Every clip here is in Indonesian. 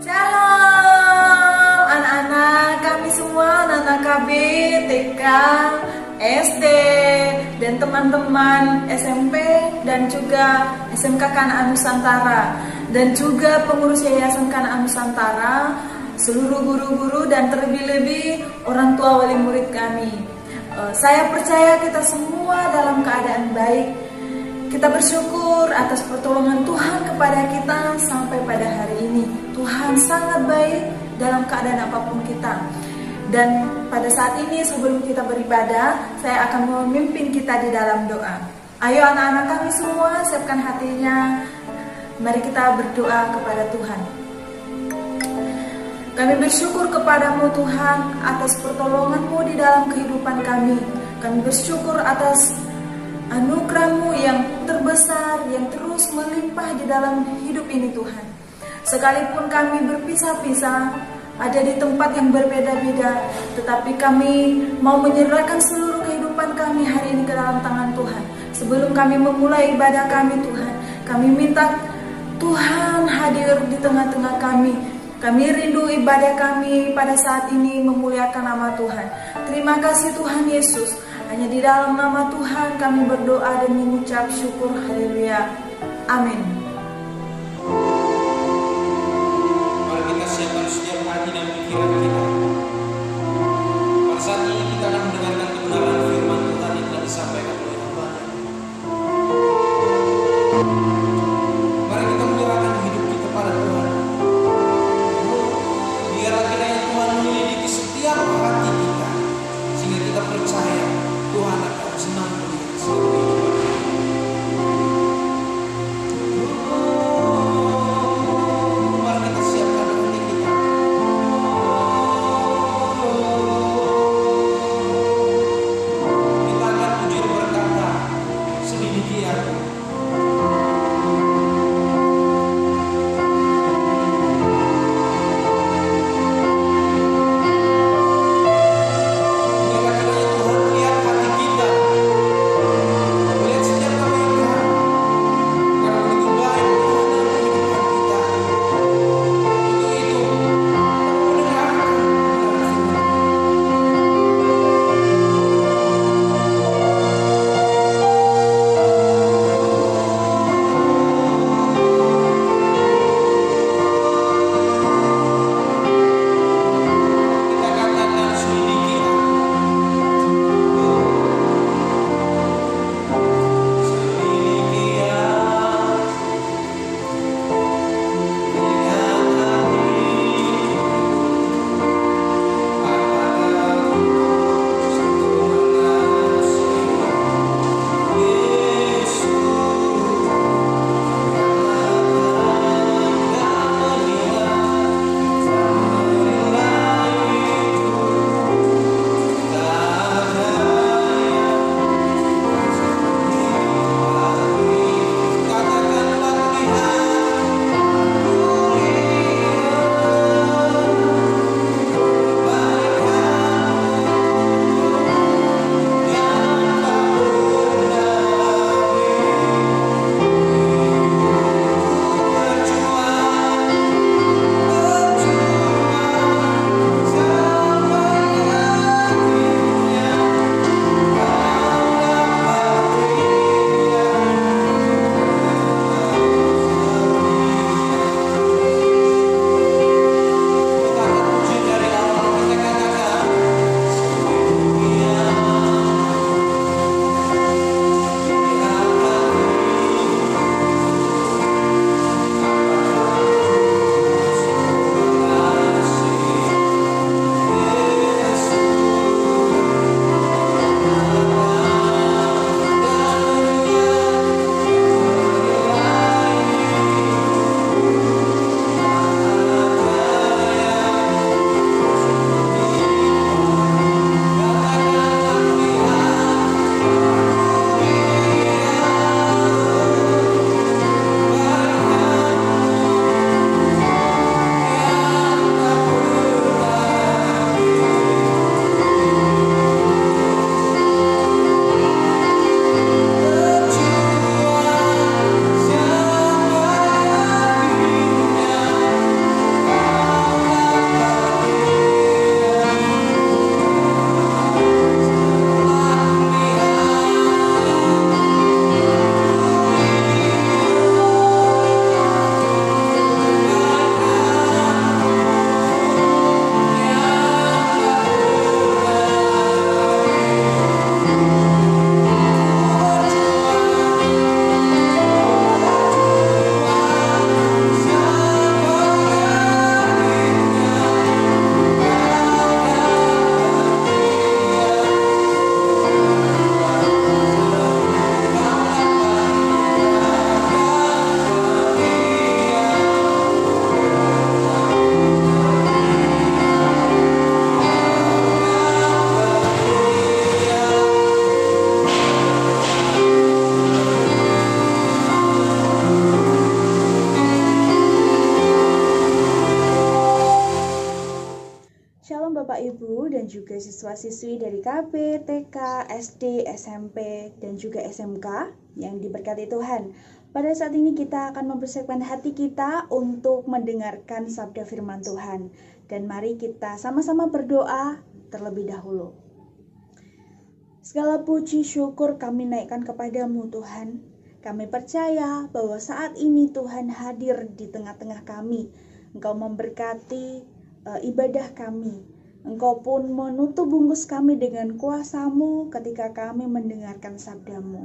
Shalom anak-anak kami semua, anak-anak KB, TK, SD, dan teman-teman SMP dan juga SMK Kanaan Nusantara, dan juga pengurus Yayasan Kanaan Nusantara, seluruh guru-guru dan terlebih-lebih orang tua wali murid kami. Saya percaya kita semua dalam keadaan baik. Kita bersyukur atas pertolongan Tuhan kepada kita sampai pada hari ini. Tuhan sangat baik dalam keadaan apapun kita. Dan pada saat ini sebelum kita beribadah, saya akan memimpin kita di dalam doa. Ayo anak-anak kami semua, siapkan hatinya. Mari kita berdoa kepada Tuhan. Kami bersyukur kepadamu Tuhan atas pertolongan-Mu di dalam kehidupan kami. Kami bersyukur atas anugerah-Mu yang terbesar, yang terus melimpah di dalam hidup ini Tuhan. Sekalipun kami berpisah-pisah, ada di tempat yang berbeda-beda, tetapi kami mau menyerahkan seluruh kehidupan kami hari ini ke dalam tangan Tuhan. Sebelum kami memulai ibadah kami Tuhan, kami minta Tuhan hadir di tengah-tengah kami. Kami rindu ibadah kami pada saat ini memuliakan nama Tuhan. Terima kasih Tuhan Yesus. Hanya di dalam nama Tuhan kami berdoa dan mengucap syukur. Haleluya. Amin. Mari kita siapkan setiap hati dan pikiran kita. Pada saat ini kita akan mendengarkan kebenaran firman Tuhan yang telah disampaikan oleh Tuhan. Mari kita menyerahkan hidup kita pada Tuhan. Biarlah kiranya Tuhan menyelidiki setiap hati kita, sehingga kita percaya Tuhan akan senang melihat seluruh kehidupan kita. Mari kita siapkan hati kita. Ibu dan juga siswa-siswi dari KB, TK, SD, SMP, dan juga SMK yang diberkati Tuhan. Pada saat ini kita akan mempersiapkan hati kita untuk mendengarkan sabda firman Tuhan. Dan mari kita sama-sama berdoa terlebih dahulu. Segala puji syukur kami naikkan kepadamu Tuhan. Kami percaya bahwa saat ini Tuhan hadir di tengah-tengah kami. Engkau memberkati ibadah kami. Engkau pun menutup bungkus kami dengan kuasa-Mu ketika kami mendengarkan sabda-Mu,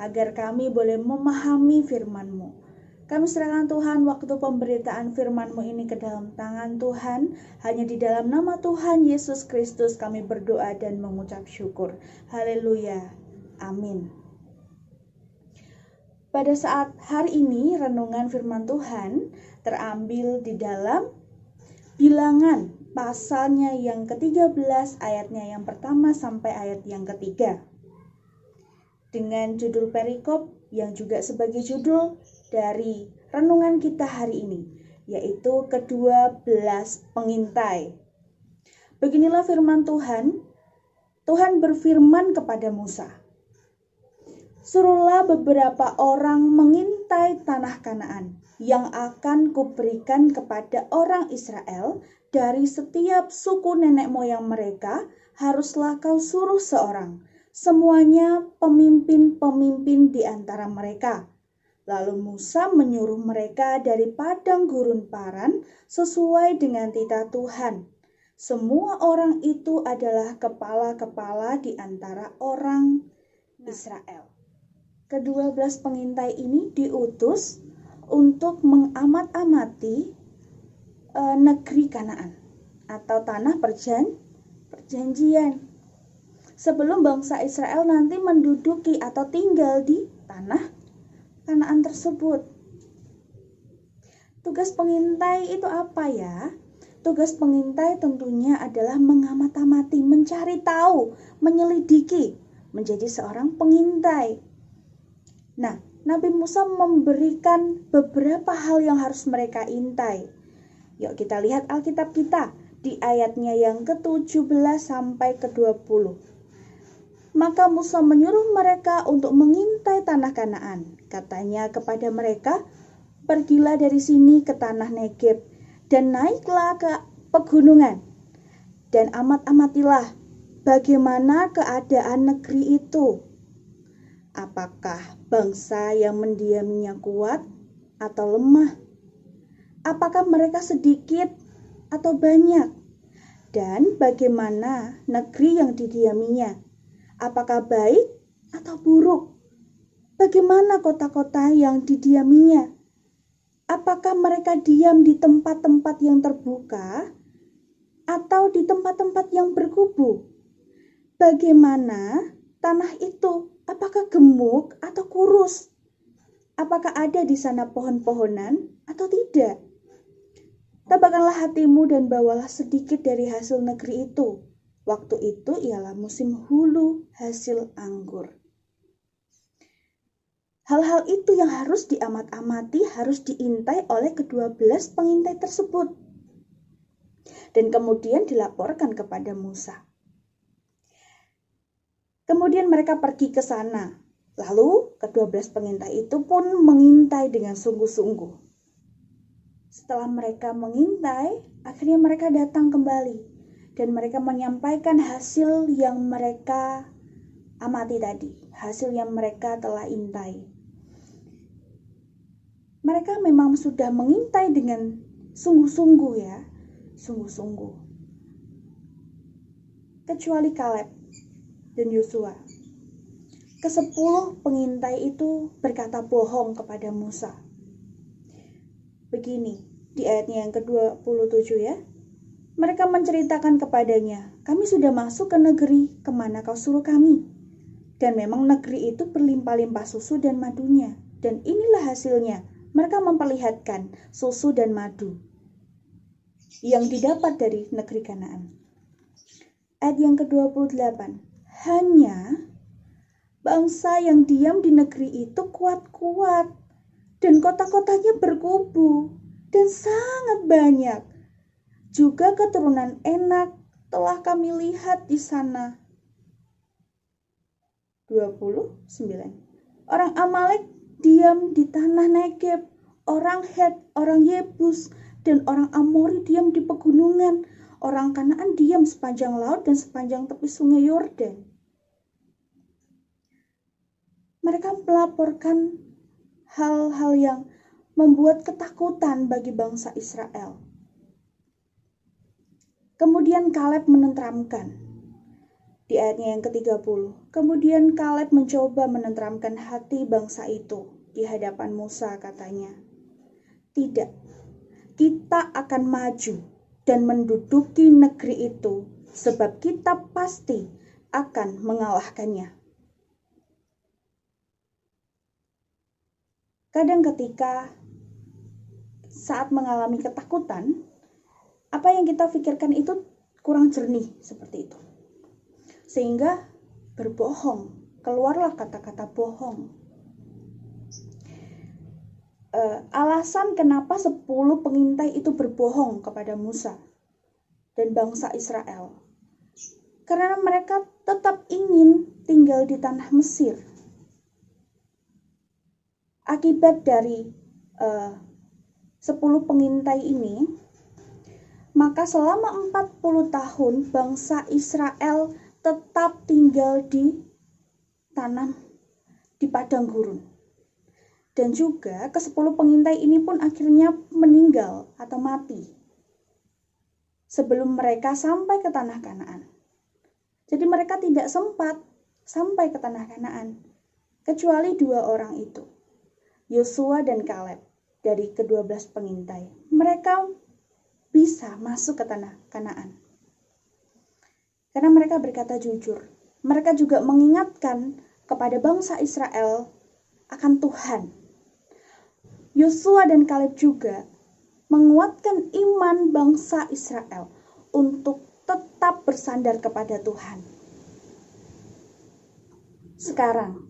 agar kami boleh memahami firman-Mu. Kami serahkan Tuhan waktu pemberitaan firman-Mu ini ke dalam tangan Tuhan. Hanya di dalam nama Tuhan Yesus Kristus kami berdoa dan mengucap syukur. Haleluya. Amin. Pada saat hari ini renungan firman Tuhan terambil di dalam Bilangan pasalnya yang ke-13 ayatnya yang pertama sampai ayat yang ketiga. Dengan judul perikop yang juga sebagai judul dari renungan kita hari ini, yaitu ke-12 pengintai. Beginilah firman Tuhan. Tuhan berfirman kepada Musa, "Suruhlah beberapa orang mengintai tanah Kanaan yang akan kuberikan kepada orang Israel. Dari setiap suku nenek moyang mereka haruslah kau suruh seorang, semuanya pemimpin-pemimpin di antara mereka." Lalu Musa menyuruh mereka dari padang gurun Paran sesuai dengan titah Tuhan. Semua orang itu adalah kepala-kepala di antara orang Israel. Ke-12 pengintai ini diutus untuk mengamat-amati negeri Kanaan atau tanah perjanjian. Sebelum bangsa Israel nanti menduduki atau tinggal di tanah Kanaan tersebut. Tugas pengintai itu apa ya? Tugas pengintai tentunya adalah mengamat-amati, mencari tahu, menyelidiki, menjadi seorang pengintai. Nah, Nabi Musa memberikan beberapa hal yang harus mereka intai. Yuk kita lihat Alkitab kita di ayatnya yang ke-17 sampai ke-20. Maka Musa menyuruh mereka untuk mengintai tanah Kanaan. Katanya kepada mereka, "Pergilah dari sini ke tanah Negeb dan naiklah ke pegunungan. Dan amat-amatilah bagaimana keadaan negeri itu. Apakah bangsa yang mendiaminya kuat atau lemah? Apakah mereka sedikit atau banyak? Dan bagaimana negeri yang didiaminya? Apakah baik atau buruk? Bagaimana kota-kota yang didiaminya? Apakah mereka diam di tempat-tempat yang terbuka atau di tempat-tempat yang berkubu? Bagaimana tanah itu? Apakah gemuk atau kurus? Apakah ada di sana pohon-pohonan atau tidak? Tabahkanlah hatimu dan bawalah sedikit dari hasil negeri itu. Waktu itu ialah musim hulu hasil anggur." Hal-hal itu yang harus diamat-amati, harus diintai oleh ke-12 pengintai tersebut. Dan kemudian dilaporkan kepada Musa. Kemudian mereka pergi ke sana. Lalu ke-12 pengintai itu pun mengintai dengan sungguh-sungguh. Setelah mereka mengintai, akhirnya mereka datang kembali. Dan mereka menyampaikan hasil yang mereka amati tadi. Hasil yang mereka telah intai. Mereka memang sudah mengintai dengan sungguh-sungguh ya. Sungguh-sungguh. Kecuali Kaleb dan Yosua. Ke-10 pengintai itu berkata bohong kepada Musa. Begini, di ayatnya yang ke-27 ya. Mereka menceritakan kepadanya, "Kami sudah masuk ke negeri kemana kau suruh kami. Dan memang negeri itu berlimpah-limpah susu dan madunya. Dan inilah hasilnya, mereka memperlihatkan susu dan madu yang didapat dari negeri Kanaan." Ayat yang ke-28. "Hanya bangsa yang diam di negeri itu kuat-kuat, dan kota-kotanya berkubu dan sangat banyak. Juga keturunan Enak telah kami lihat di sana. 29. Orang Amalek diam di tanah Negeb, orang Het, orang Yebus, dan orang Amori diam di pegunungan, orang Kanaan diam sepanjang laut dan sepanjang tepi sungai Yordan. Mereka melaporkan hal-hal yang membuat ketakutan bagi bangsa Israel. Kemudian Kaleb menenteramkan. Di ayatnya yang ke-30. Kemudian Kaleb mencoba menenteramkan hati bangsa itu di hadapan Musa, katanya. Tidak, kita akan maju dan menduduki negeri itu, sebab kita pasti akan mengalahkannya. Kadang ketika saat mengalami ketakutan, apa yang kita pikirkan itu kurang jernih seperti itu. Sehingga berbohong, keluarlah kata-kata bohong. Alasan kenapa 10 pengintai itu berbohong kepada Musa dan bangsa Israel. Karena mereka tetap ingin tinggal di tanah Mesir. Akibat dari 10 pengintai ini, maka selama 40 tahun bangsa Israel tetap tinggal di padang gurun. Dan juga ke-10 pengintai ini pun akhirnya meninggal atau mati sebelum mereka sampai ke tanah Kanaan. Jadi mereka tidak sempat sampai ke tanah Kanaan, kecuali 2 orang itu, Yosua dan Kaleb dari ke-12 pengintai. Mereka bisa masuk ke tanah Kanaan karena mereka berkata jujur. Mereka juga mengingatkan kepada bangsa Israel akan Tuhan. Yosua dan Kaleb juga menguatkan iman bangsa Israel untuk tetap bersandar kepada Tuhan. Sekarang,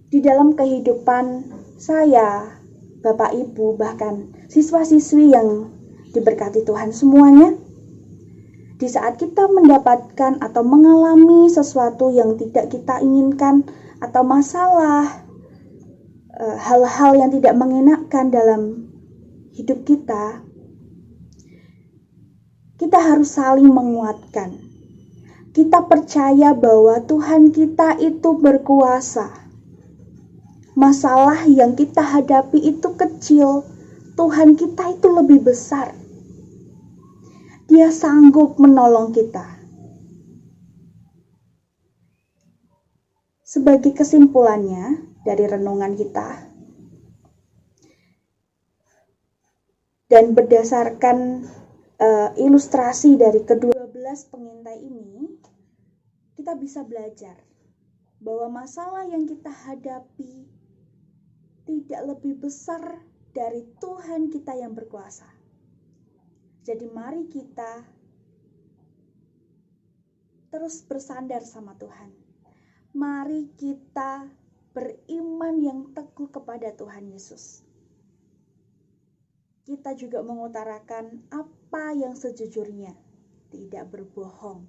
di dalam kehidupan saya, Bapak Ibu, bahkan siswa-siswi yang diberkati Tuhan semuanya, di saat kita mendapatkan atau mengalami sesuatu yang tidak kita inginkan atau masalah, hal-hal yang tidak mengenakan dalam hidup kita harus saling menguatkan. Kita percaya bahwa Tuhan kita itu berkuasa. Masalah yang kita hadapi itu kecil, Tuhan kita itu lebih besar. Dia sanggup menolong kita. Sebagai kesimpulannya dari renungan kita, dan berdasarkan ilustrasi dari ke-12 pengintai ini, kita bisa belajar bahwa masalah yang kita hadapi tidak lebih besar dari Tuhan kita yang berkuasa. Jadi mari kita terus bersandar sama Tuhan. Mari kita beriman yang teguh kepada Tuhan Yesus. Kita juga mengutarakan apa yang sejujurnya, tidak berbohong.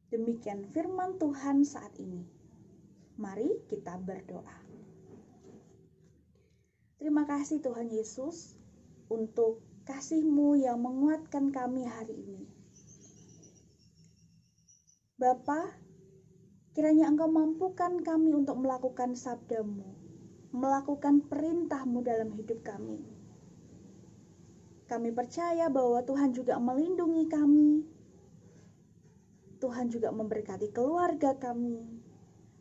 Demikian firman Tuhan saat ini. Mari kita berdoa. Terima kasih Tuhan Yesus untuk kasih-Mu yang menguatkan kami hari ini. Bapa, kiranya Engkau mampukan kami untuk melakukan sabda-Mu, melakukan perintah-Mu dalam hidup kami. Kami percaya bahwa Tuhan juga melindungi kami. Tuhan juga memberkati keluarga kami.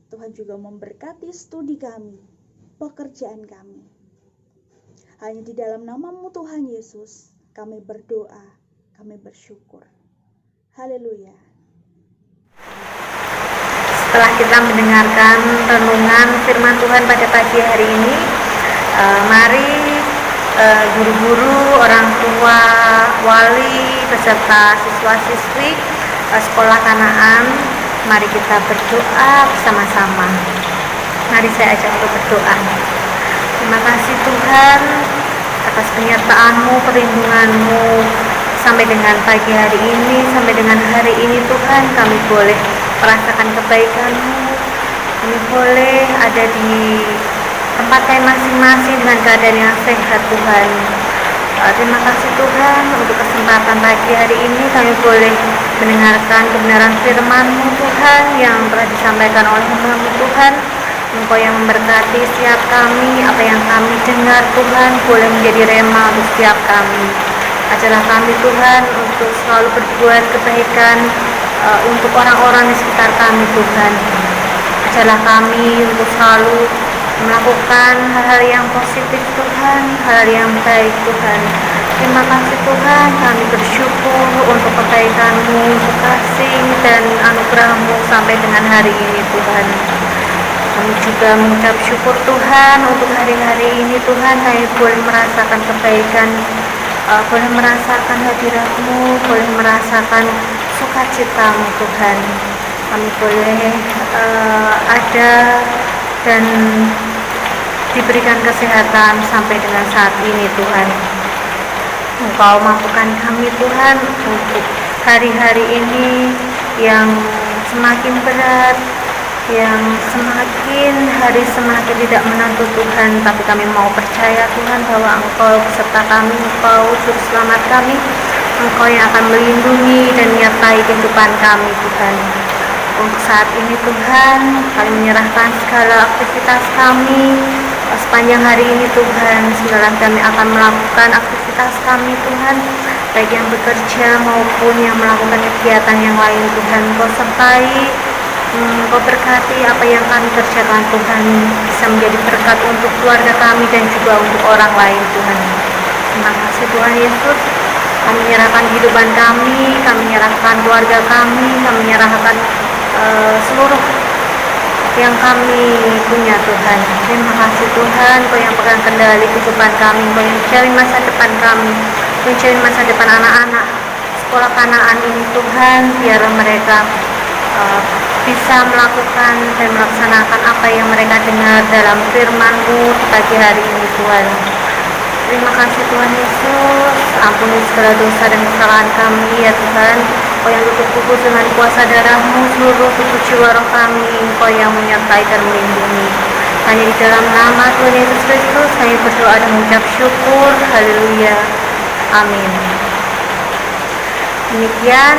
Tuhan juga memberkati studi kami, pekerjaan kami. Hanya di dalam nama-Mu Tuhan Yesus, kami berdoa, kami bersyukur. Haleluya. Setelah kita mendengarkan renungan firman Tuhan pada pagi hari ini, mari guru-guru, orang tua, wali, beserta siswa-siswi sekolah Kanaan, mari kita berdoa bersama-sama. Mari saya ajak untuk berdoa. Terima kasih Tuhan atas penyertaan-Mu, perlindungan-Mu sampai dengan pagi hari ini, sampai dengan hari ini Tuhan, kami boleh merasakan kebaikan-Mu. Kami boleh ada di tempat kami masing-masing dengan keadaan yang sehat Tuhan. Terima kasih Tuhan untuk kesempatan pagi hari ini kami boleh mendengarkan kebenaran firman-Mu Tuhan yang telah disampaikan oleh hamba-Mu Tuhan. Engkau yang memberkati setiap kami, apa yang kami dengar Tuhan boleh menjadi rema untuk setiap kami. Ajarlah kami Tuhan untuk selalu berbuat kebaikan untuk orang-orang di sekitar kami Tuhan. Ajarlah kami untuk selalu melakukan hal-hal yang positif Tuhan, hal-hal yang baik Tuhan. Terima kasih Tuhan, kami bersyukur untuk kebaikan-Mu, untuk kasih dan anugerah-Mu sampai dengan hari ini Tuhan. Kami juga mengucap syukur Tuhan untuk hari-hari ini Tuhan, kami boleh merasakan kebaikan, boleh merasakan hadirat-Mu, boleh merasakan sukacita-Mu Tuhan. Kami boleh ada dan diberikan kesehatan sampai dengan saat ini Tuhan. Engkau mampukan kami Tuhan untuk hari-hari ini yang semakin berat, yang semakin hari semakin tidak menentu Tuhan, tapi kami mau percaya Tuhan bahwa Engkau beserta kami, Engkau juru selamat kami, Engkau yang akan melindungi dan menyertai kehidupan kami Tuhan. Untuk saat ini Tuhan, kami menyerahkan segala aktivitas kami sepanjang hari ini Tuhan. Sebenarnya kami akan melakukan aktivitas kami Tuhan, baik yang bekerja maupun yang melakukan kegiatan yang lain Tuhan. Engkau sertai, Engkau berkati apa yang kami kerjakan Tuhan, bisa menjadi berkat untuk keluarga kami dan juga untuk orang lain Tuhan. Terima kasih Tuhan Yesus. Kami menyerahkan kehidupan kami menyerahkan keluarga kami menyerahkan seluruh yang kami punya Tuhan. Terima kasih Tuhan, Kau yang pegang kendali kehidupan kami, Kau yang mencari masa depan kami, mencari masa depan anak-anak sekolah Kanaan ini Tuhan. Biarlah mereka bisa melakukan dan melaksanakan apa yang mereka dengar dalam firman-Mu di pagi hari ini Tuhan. Terima kasih Tuhan Yesus, ampuni segala dosa dan kesalahan kami ya Tuhan. Kau yang tutup kudus dengan kuasa darah-Mu seluruh tubuh jiwa roh kami, Kau yang menyertai dan melindungi. Hanya di dalam nama Tuhan Yesus Kristus kami berdoa dan mengucap syukur. Haleluya. Amin. Demikian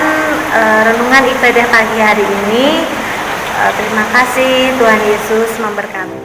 renungan ibadah pagi hari ini. Terima kasih, Tuhan Yesus memberkati.